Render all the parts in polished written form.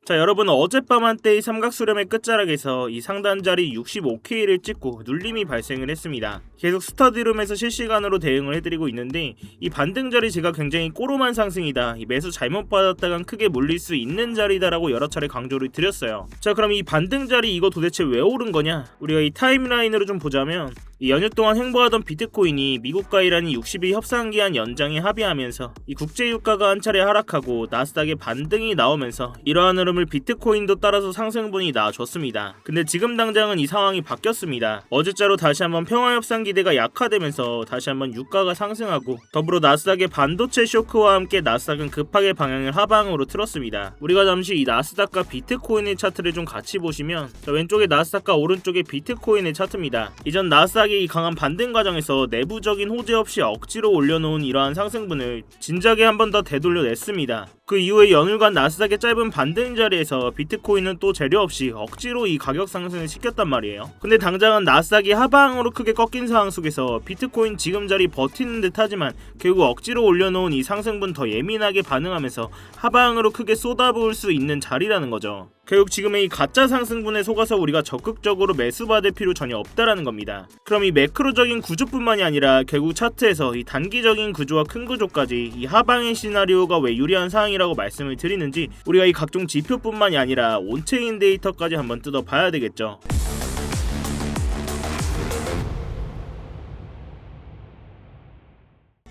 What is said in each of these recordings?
자, 여러분 어젯밤 한때 이 삼각수렴의 끝자락에서 이 상단자리 65K를 찍고 눌림이 발생을 했습니다. 계속 스터디룸에서 실시간으로 대응을 해드리고 있는데 이 반등자리 제가 굉장히 꼬로만 상승이다, 이 매수 잘못 받았다간 크게 물릴 수 있는 자리다라고 여러 차례 강조를 드렸어요. 자, 그럼 이 반등자리 이거 도대체 왜 오른 거냐? 우리가 이 타임라인으로 좀 보자면 이 연휴 동안 횡보하던 비트코인이 미국과 이란이 60일 협상기한 연장에 합의하면서 이 국제유가가 한 차례 하락하고 나스닥에 반등이 나오면서 이러한 흐름을 비트코인도 따라서 상승분이 나와줬습니다. 근데 지금 당장은 이 상황이 바뀌었습니다. 어제자로 다시 한번 평화협상 기대가 약화되면서 다시 한번 유가가 상승하고 더불어 나스닥의 반도체 쇼크와 함께 나스닥은 급하게 방향을 하방으로 틀었습니다. 우리가 잠시 이 나스닥과 비트코인의 차트를 좀 같이 보시면 왼쪽에 나스닥과 오른쪽에 비트코인의 차트입니다. 이전 나스닥 이 강한 반등 과정에서 내부적인 호재 없이 억지로 올려놓은 이러한 상승분을 진작에 한 번 더 되돌려냈습니다. 그 이후에 연휴간 나스닥의 짧은 반등 자리에서 비트코인은 또 재료 없이 억지로 이 가격 상승을 시켰단 말이에요. 근데 당장은 나스닥이 하방으로 크게 꺾인 상황 속에서 비트코인 지금 자리 버티는 듯 하지만 결국 억지로 올려놓은 이 상승분 더 예민하게 반응하면서 하방으로 크게 쏟아부을 수 있는 자리라는 거죠. 결국 지금의 이 가짜 상승분에 속아서 우리가 적극적으로 매수받을 필요 전혀 없다라는 겁니다. 그럼 이 매크로적인 구조뿐만이 아니라 결국 차트에서 이 단기적인 구조와 큰 구조까지 이 하방의 시나리오가 왜 유리한 상황이라고 말씀을 드리는지 우리가 이 각종 지표뿐만이 아니라 온체인 데이터까지 한번 뜯어봐야 되겠죠.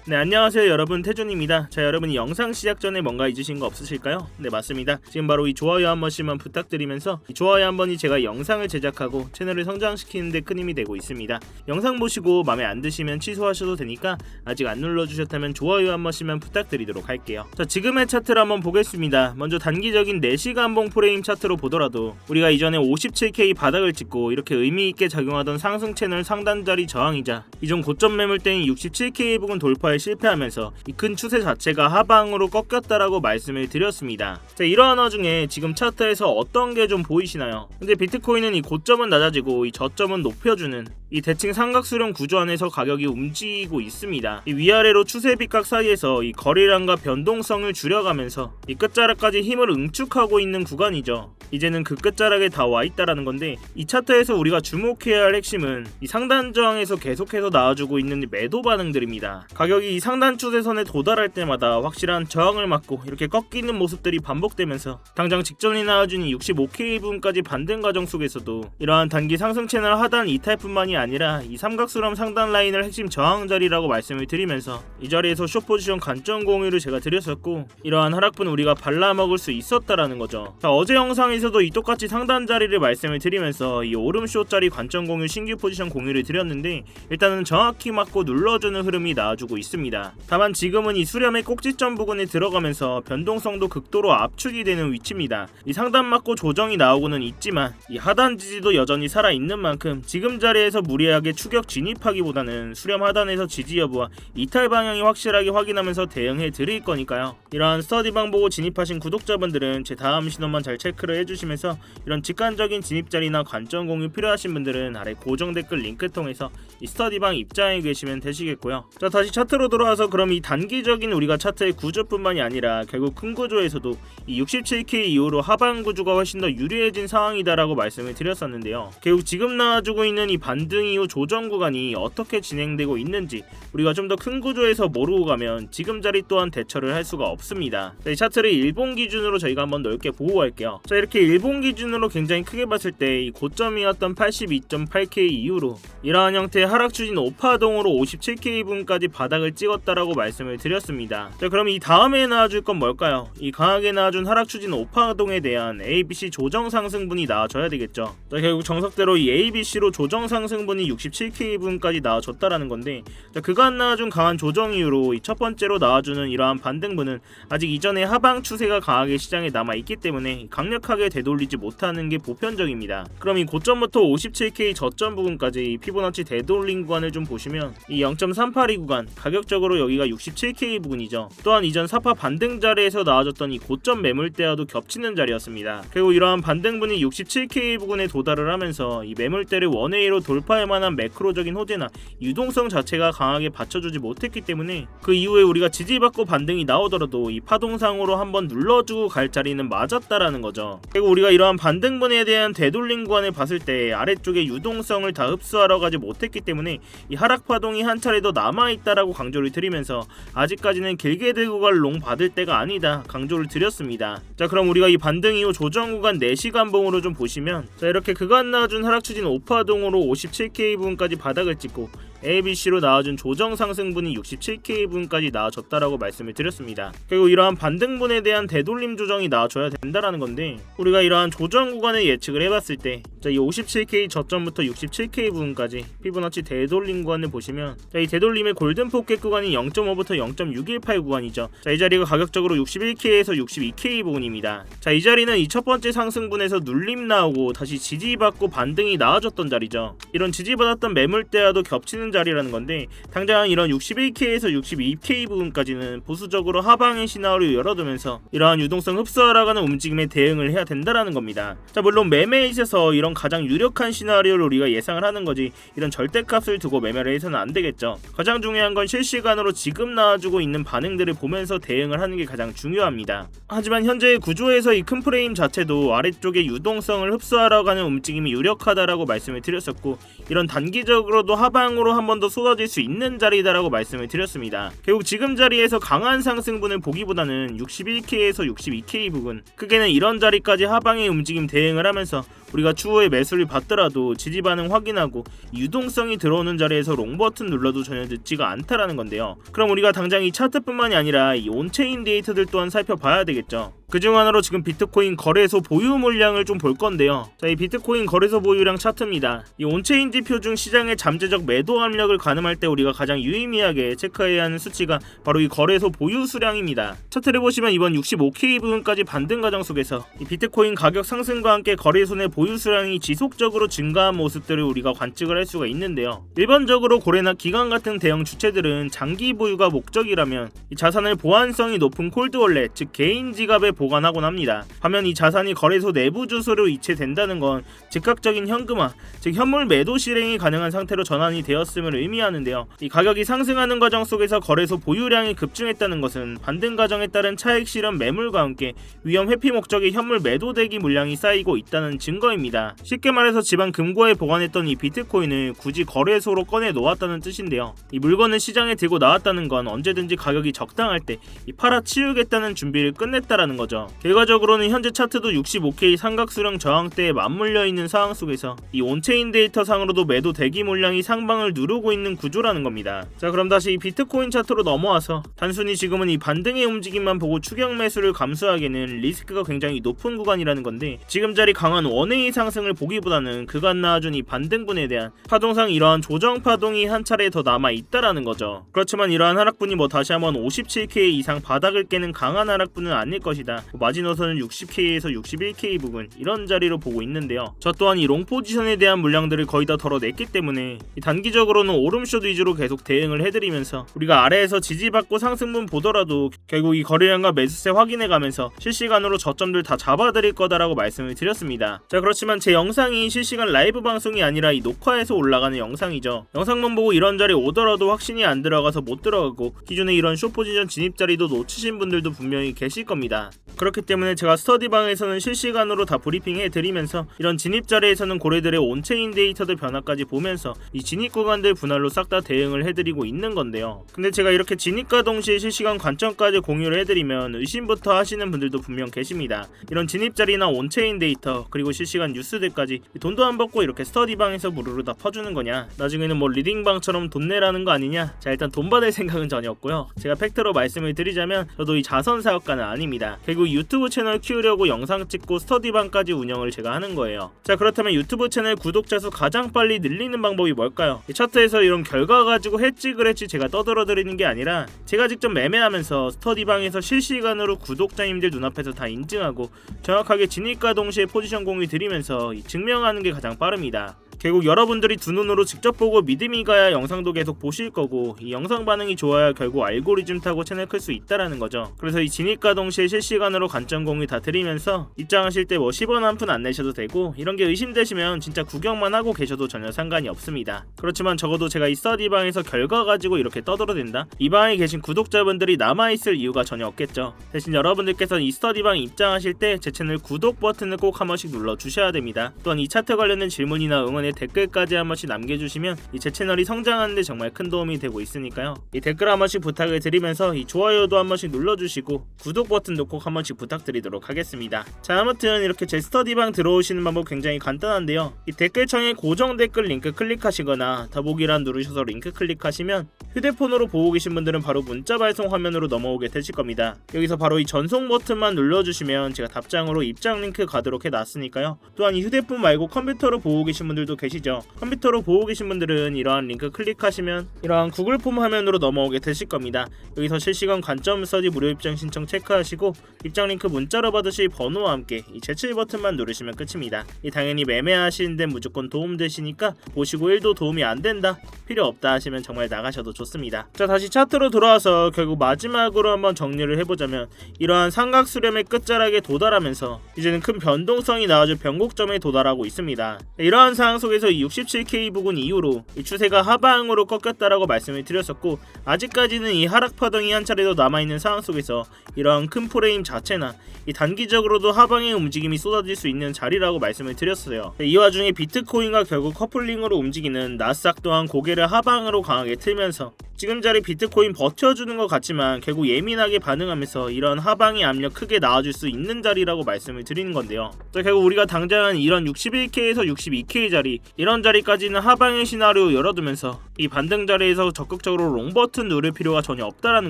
네, 안녕하세요 여러분, 태준입니다. 자, 여러분이 영상 시작 전에 뭔가 잊으신 거 없으실까요? 네, 맞습니다. 지금 바로 이 좋아요 한 번씩만 부탁드리면서 이 좋아요 한 번이 제가 영상을 제작하고 채널을 성장시키는 데 큰 힘이 되고 있습니다. 영상 보시고 마음에 안 드시면 취소하셔도 되니까 아직 안 눌러주셨다면 좋아요 한 번씩만 부탁드리도록 할게요. 자, 지금의 차트를 한번 보겠습니다. 먼저 단기적인 4시간 봉 프레임 차트로 보더라도 우리가 이전에 57K 바닥을 찍고 이렇게 의미있게 작용하던 상승 채널 상단자리 저항이자 이전 고점 매물대인 67K 부근 돌파에 실패하면서 이 큰 추세 자체가 하방으로 꺾였다라고 말씀을 드렸습니다. 자, 이러한 와중에 지금 차트에서 어떤 게 좀 보이시나요? 근데 비트코인은 이 고점은 낮아지고 이 저점은 높여주는 이 대칭 삼각수렴 구조 안에서 가격이 움직이고 있습니다. 이 위아래로 추세 빗각 사이에서 이 거래량과 변동성을 줄여가면서 이 끝자락까지 힘을 응축하고 있는 구간이죠. 이제는 그 끝자락에 다 와있다라는 건데 이 차트에서 우리가 주목해야 할 핵심은 이 상단 저항에서 계속해서 나와주고 있는 매도 반응들입니다. 가격이 이 상단 추세선에 도달할 때마다 확실한 저항을 맞고 이렇게 꺾이는 모습들이 반복되면서 당장 직전에 나와준 이 65K 부분까지 반등 과정 속에서도 이러한 단기 상승 채널 하단 이탈뿐만이 아니라 이 삼각수렴 상단 라인을 핵심 저항 자리라고 말씀을 드리면서 이 자리에서 숏포지션 관점 공유를 제가 드렸었고 이러한 하락분 우리가 발라먹을 수 있었다라는 거죠. 자, 어제 영상에서도 이 똑같이 상단 자리를 말씀을 드리면서 이 오름숏 자리 관점 공유 신규 포지션 공유를 드렸는데 일단은 정확히 맞고 눌러주는 흐름이 나와주고 있습니다. 다만 지금은 이 수렴의 꼭지점 부근에 들어가면서 변동성도 극도로 압축이 되는 위치입니다. 이 상단 맞고 조정이 나오고는 있지만 이 하단 지지도 여전히 살아있는 만큼 지금 자리에서 무리하게 추격 진입하기보다는 수렴 하단에서 지지 여부와 이탈 방향이 확실하게 확인하면서 대응해 드릴 거니까요. 이러한 스터디방 보고 진입하신 구독자분들은 제 다음 신호만 잘 체크를 해주시면서 이런 직관적인 진입 자리나 관점 공유 필요하신 분들은 아래 고정 댓글 링크 통해서 이 스터디방 입장해 계시면 되시겠고요. 자, 다시 차트로 돌아와서 그럼 이 단기적인 우리가 차트의 구조뿐만이 아니라 결국 큰 구조에서도 이 67K 이후로 하방 구조가 훨씬 더 유리해진 상황이다라고 말씀을 드렸었는데요. 결국 지금 나와주고 있는 이 반등 이후 조정 구간이 어떻게 진행되고 있는지 우리가 좀 더 큰 구조에서 모르고 가면 지금 자리 또한 대처를 할 수가 없습니다. 자, 이 차트를 일본 기준으로 저희가 한번 넓게 보고 갈게요. 자, 이렇게 일본 기준으로 굉장히 크게 봤을 때 이 고점이었던 82.8K 이후로 이러한 형태의 하락 추진 오파동으로 57K 분까지 바닥을 찍었다라고 말씀을 드렸습니다. 자, 그럼 이 다음에 나와줄 건 뭘까요? 이 강하게 나와준 하락 추진 오파동에 대한 ABC 조정 상승분이 나와줘야 되겠죠. 자, 결국 정석대로 이 ABC로 조정 상승분이 67K 분까지 나와줬다라는 건데, 자, 그간 나와준 강한 조정 이후로 이 첫 번째로 나와주는 이러한 반등분은 아직 이전의 하방 추세가 강하게 시장에 남아있기 때문에 강력하게 되돌리지 못하는 게 보편적입니다. 그럼 이 고점부터 57K 저점 부분까지 피보나치 되돌린 구간을 좀 보시면 이 0.382 구간 가격적으로 여기가 67K 부분이죠. 또한 이전 사파 반등 자리에서 나와줬던 이 고점 매물대와도 겹치는 자리였습니다. 그리고 이러한 반등분이 67K 부근에 도달을 하면서 이 매물대를 원웨이로 돌파 녹화할 만한 매크로적인 호재나 유동성 자체가 강하게 받쳐주지 못했기 때문에 그 이후에 우리가 지지받고 반등이 나오더라도 이 파동상으로 한번 눌러주고 갈 자리는 맞았다라는 거죠. 그리고 우리가 이러한 반등분에 대한 되돌림 구간을 봤을 때 아래쪽에 유동성을 다 흡수하러 가지 못했기 때문에 이 하락 파동이 한 차례 더 남아있다라고 강조를 드리면서 아직까지는 길게 들고 갈 롱 받을 때가 아니다 강조를 드렸습니다. 자, 그럼 우리가 이 반등 이후 조정 구간 4시간 봉으로 좀 보시면, 자, 이렇게 그간 나와준 하락 추진 5파동으로 57K 부분까지 바닥을 찍고 ABC로 나와준 조정 상승분이 67K 부분까지 나와줬다라고 말씀을 드렸습니다. 그리고 이러한 반등분에 대한 되돌림 조정이 나와줘야 된다라는 건데, 우리가 이러한 조정 구간을 예측을 해봤을 때, 자, 이 57K 저점부터 67K 부분까지 피보나치 되돌림 구간을 보시면, 자, 이 되돌림의 골든 포켓 구간이 0.5부터 0.618 구간이죠. 자, 이 자리가 가격적으로 61K에서 62K 부분입니다. 자, 이 자리는 이 첫 번째 상승분에서 눌림 나오고 다시 지지받고 반등이 나와줬던 자리죠. 이런 지지받았던 매물대와도 겹치는 자리라는 건데, 당장 이런 61K에서 62K 부분까지는 보수적으로 하방의 시나리오 열어두면서 이러한 유동성 흡수하러가는 움직임에 대응을 해야 된다라는 겁니다. 자, 물론 매매에 있어서 이런 가장 유력한 시나리오를 우리가 예상을 하는 거지, 이런 절대값을 두고 매매를 해서는 안 되겠죠. 가장 중요한 건 실시간으로 지금 나와주고 있는 반응들을 보면서 대응을 하는 게 가장 중요합니다. 하지만 현재의 구조에서 이 큰 프레임 자체도 아래쪽에 유동성을 흡수하러 가는 움직임이 유력하다라고 말씀을 드렸었고, 이런 단기적으로도 하방으로 한 번 더 쏟아질 수 있는 자리다라고 말씀을 드렸습니다. 결국 지금 자리에서 강한 상승분을 보기보다는 61K에서 62K 부분, 크게는 이런 자리까지 하방의 움직임 대응을 하면서 우리가 추후에 매수를 받더라도 지지 반응 확인하고 유동성이 들어오는 자리에서 롱 버튼 눌러도 전혀 늦지가 않다라는 건데요. 그럼 우리가 당장 이 차트뿐만이 아니라 이 온체인 데이터들 또한 살펴봐야 되겠죠. 그중 하나로 지금 비트코인 거래소 보유 물량을 좀 볼 건데요. 자, 이 비트코인 거래소 보유량 차트입니다. 이 온체인 지표 중 시장의 잠재적 매도 압력을 가늠할 때 우리가 가장 유의미하게 체크해야 하는 수치가 바로 이 거래소 보유 수량입니다. 차트를 보시면 이번 65K 부분까지 반등 과정 속에서 이 비트코인 가격 상승과 함께 거래소 내 보유 수량이 지속적으로 증가한 모습들을 우리가 관측을 할 수가 있는데요. 일반적으로 고래나 기관 같은 대형 주체들은 장기 보유가 목적이라면 이 자산을 보안성이 높은 콜드월렛, 즉 개인 지갑에 보관하곤 합니다. 반면 이 자산이 거래소 내부 주소로 이체된다는 건 즉각적인 현금화, 즉 현물 매도 실행이 가능한 상태로 전환이 되었음을 의미하는데요. 이 가격이 상승하는 과정 속에서 거래소 보유량이 급증했다는 것은 반등 과정에 따른 차익 실현 매물과 함께 위험 회피 목적의 현물 매도 대기 물량이 쌓이고 있다는 증거입니다. 쉽게 말해서 집안 금고에 보관했던 이 비트코인을 굳이 거래소로 꺼내 놓았다는 뜻인데요. 이 물건을 시장에 들고 나왔다는 건 언제든지 가격이 적당할 때 이 팔아치우겠다는 준비를 끝냈다라는 거죠. 결과적으로는 현재 차트도 65K 삼각수령 저항대에 맞물려 있는 상황 속에서 이 온체인 데이터 상으로도 매도 대기 물량이 상방을 누르고 있는 구조라는 겁니다. 자, 그럼 다시 이 비트코인 차트로 넘어와서 단순히 지금은 이 반등의 움직임만 보고 추격 매수를 감수하기에는 리스크가 굉장히 높은 구간이라는 건데, 지금 자리 강한 원웨이 상승을 보기보다는 그간 나와준 이 반등분에 대한 파동상 이러한 조정 파동이 한 차례 더 남아 있다라는 거죠. 그렇지만 이러한 하락분이 다시 한번 57K 이상 바닥을 깨는 강한 하락분은 아닐 것이다. 마지노선은 60K에서 61K 부분, 이런 자리로 보고 있는데요. 저 또한 이 롱 포지션에 대한 물량들을 거의 다 덜어냈기 때문에 이 단기적으로는 오름숏 위주로 계속 대응을 해드리면서 우리가 아래에서 지지받고 상승분 보더라도 결국 이 거래량과 매수세 확인해가면서 실시간으로 저점들 다 잡아드릴 거다라고 말씀을 드렸습니다. 자, 그렇지만 제 영상이 실시간 라이브 방송이 아니라 이 녹화해서 올라가는 영상이죠. 영상만 보고 이런 자리 오더라도 확신이 안 들어가서 못 들어가고 기존에 이런 숏 포지션 진입 자리도 놓치신 분들도 분명히 계실 겁니다. 그렇기 때문에 제가 스터디방에서는 실시간으로 다 브리핑해 드리면서 이런 진입 자리에서는 고래들의 온체인 데이터들 변화까지 보면서 이 진입 구간들 분할로 싹 다 대응을 해드리고 있는 건데요. 근데 제가 이렇게 진입과 동시에 실시간 관점까지 공유를 해드리면 의심부터 하시는 분들도 분명 계십니다. 이런 진입 자리나 온체인 데이터 그리고 실시간 뉴스들까지 돈도 안 받고 이렇게 스터디방에서 무료로 다 퍼주는 거냐, 나중에는 리딩방처럼 돈 내라는 거 아니냐. 자, 일단 돈 받을 생각은 전혀 없고요. 제가 팩트로 말씀을 드리자면 저도 이 자선 사업가는 아닙니다. 결국 유튜브 채널 키우려고 영상 찍고 스터디방까지 운영을 제가 하는 거예요. 자, 그렇다면 유튜브 채널 구독자 수 가장 빨리 늘리는 방법이 뭘까요? 이 차트에서 이런 결과 가지고 했지 그랬지 제가 떠들어 드리는 게 아니라 제가 직접 매매하면서 스터디방에서 실시간으로 구독자님들 눈앞에서 다 인증하고 정확하게 진입과 동시에 포지션 공유 드리면서 증명하는 게 가장 빠릅니다. 결국 여러분들이 두 눈으로 직접 보고 믿음이 가야 영상도 계속 보실 거고, 이 영상 반응이 좋아야 결국 알고리즘 타고 채널 클 수 있다라는 거죠. 그래서 이 진입과 동시에 실시간으로 관점 공유 다 드리면서 입장하실 때 뭐 10원 한 푼 안 내셔도 되고, 이런 게 의심되시면 진짜 구경만 하고 계셔도 전혀 상관이 없습니다. 그렇지만 적어도 제가 이 스터디방에서 결과 가지고 이렇게 떠들어댄다? 이 방에 계신 구독자분들이 남아있을 이유가 전혀 없겠죠. 대신 여러분들께서는 이 스터디방 입장하실 때 제 채널 구독 버튼을 꼭 한 번씩 눌러주셔야 됩니다. 또한 이 차트 관련된 질문이나 응원의 댓글까지 한 번씩 남겨주시면 이 제 채널이 성장하는데 정말 큰 도움이 되고 있으니까요. 이 댓글 한 번씩 부탁을 드리면서 이 좋아요도 한 번씩 눌러주시고 구독 버튼도 꼭 한 번씩 부탁드리도록 하겠습니다. 자, 아무튼 이렇게 제 스터디방 들어오시는 방법 굉장히 간단한데요. 이 댓글창에 고정 댓글 링크 클릭하시거나 더보기란 누르셔서 링크 클릭하시면 휴대폰으로 보고 계신 분들은 바로 문자 발송 화면으로 넘어오게 되실 겁니다. 여기서 바로 이 전송 버튼만 눌러주시면 제가 답장으로 입장 링크 가도록 해놨으니까요. 또한 이 휴대폰 말고 컴퓨터로 보고 계신 분들도 계시죠. 컴퓨터로 보고 계신 분들은 이러한 링크 클릭하시면 이러한 구글 폼 화면으로 넘어오게 되실 겁니다. 여기서 실시간 관점 스터디 무료 입장 신청 체크하시고 입장 링크 문자로 받으실 번호와 함께 이 제출 버튼만 누르시면 끝입니다. 이 당연히 매매하시는데 무조건 도움되시니까 보시고 1도 도움이 안 된다, 필요 없다 하시면 정말 나가셔도 좋습니다. 자, 다시 차트로 돌아와서 결국 마지막으로 한번 정리를 해보자면, 이러한 삼각 수렴의 끝자락에 도달하면서 이제는 큰 변동성이 나와줄 변곡점에 도달하고 있습니다. 이러한 상황 속에서 이 67K 부근 이후로 이 추세가 하방으로 꺾였다라고 말씀을 드렸었고, 아직까지는 이 하락 파동이 한 차례 더 남아있는 상황 속에서 이러한 큰 프레임 자체나 이 단기적으로도 하방의 움직임이 쏟아질 수 있는 자리라고 말씀을 드렸어요. 이 와중에 비트코인과 결국 커플링으로 움직이는 나스닥 또한 고개를 하방으로 강하게 틀면서 지금 자리 비트코인 버텨주는 것 같지만 결국 예민하게 반응하면서 이런 하방의 압력 크게 나와줄 수 있는 자리라고 말씀을 드리는 건데요. 자, 결국 우리가 당장 이런 61K에서 62K 자리, 이런 자리까지는 하방의 시나리오 열어두면서 이 반등 자리에서 적극적으로 롱 버튼 누를 필요가 전혀 없다라는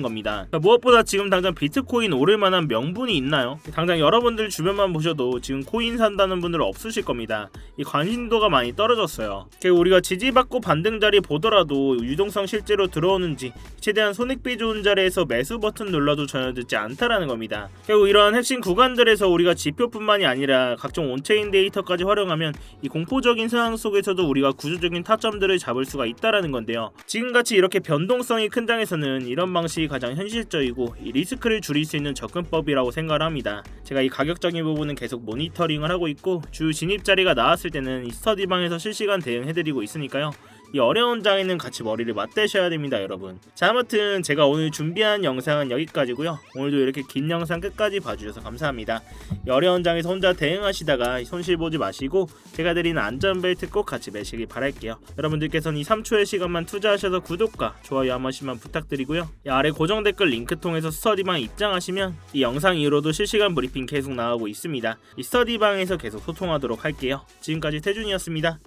겁니다. 자, 무엇보다 지금 당장 비트코인 오를 만한 명분이 있나요? 당장 여러분들 주변만 보셔도 지금 코인 산다는 분들 없으실 겁니다. 이 관심도가 많이 떨어졌어요. 결국 우리가 지지받고 반등 자리 보더라도 유동성 실제로 들어오는지 최대한 손익비 좋은 자리에서 매수 버튼 눌러도 전혀 늦지 않다라는 겁니다. 결국 이러한 핵심 구간들에서 우리가 지표뿐만이 아니라 각종 온체인 데이터까지 활용하면 이 공포적인 상황 속에서도 우리가 구조적인 타점들을 잡을 수가 있다라는 건데요. 지금같이 이렇게 변동성이 큰 장에서는 이런 방식이 가장 현실적이고 이 리스크를 줄일 수 있는 접근법이라고 생각을 합니다. 제가 이 가격적인 부분은 계속 모니터링을 하고 있고, 주 진입 자리가 나왔을 때는 이 스터디방에서 실시간 대응해드리고 있으니까요. 이 어려운 장에는 같이 머리를 맞대셔야 됩니다, 여러분. 자, 아무튼 제가 오늘 준비한 영상은 여기까지고요. 오늘도 이렇게 긴 영상 끝까지 봐주셔서 감사합니다. 이 어려운 장에서 혼자 대응하시다가 손실 보지 마시고 제가 드리는 안전벨트 꼭 같이 매시길 바랄게요. 여러분들께서는 이 3초의 시간만 투자하셔서 구독과 좋아요 한 번씩만 부탁드리고요. 이 아래 고정 댓글 링크 통해서 스터디방 입장하시면 이 영상 이후로도 실시간 브리핑 계속 나오고 있습니다. 이 스터디방에서 계속 소통하도록 할게요. 지금까지 태준이었습니다.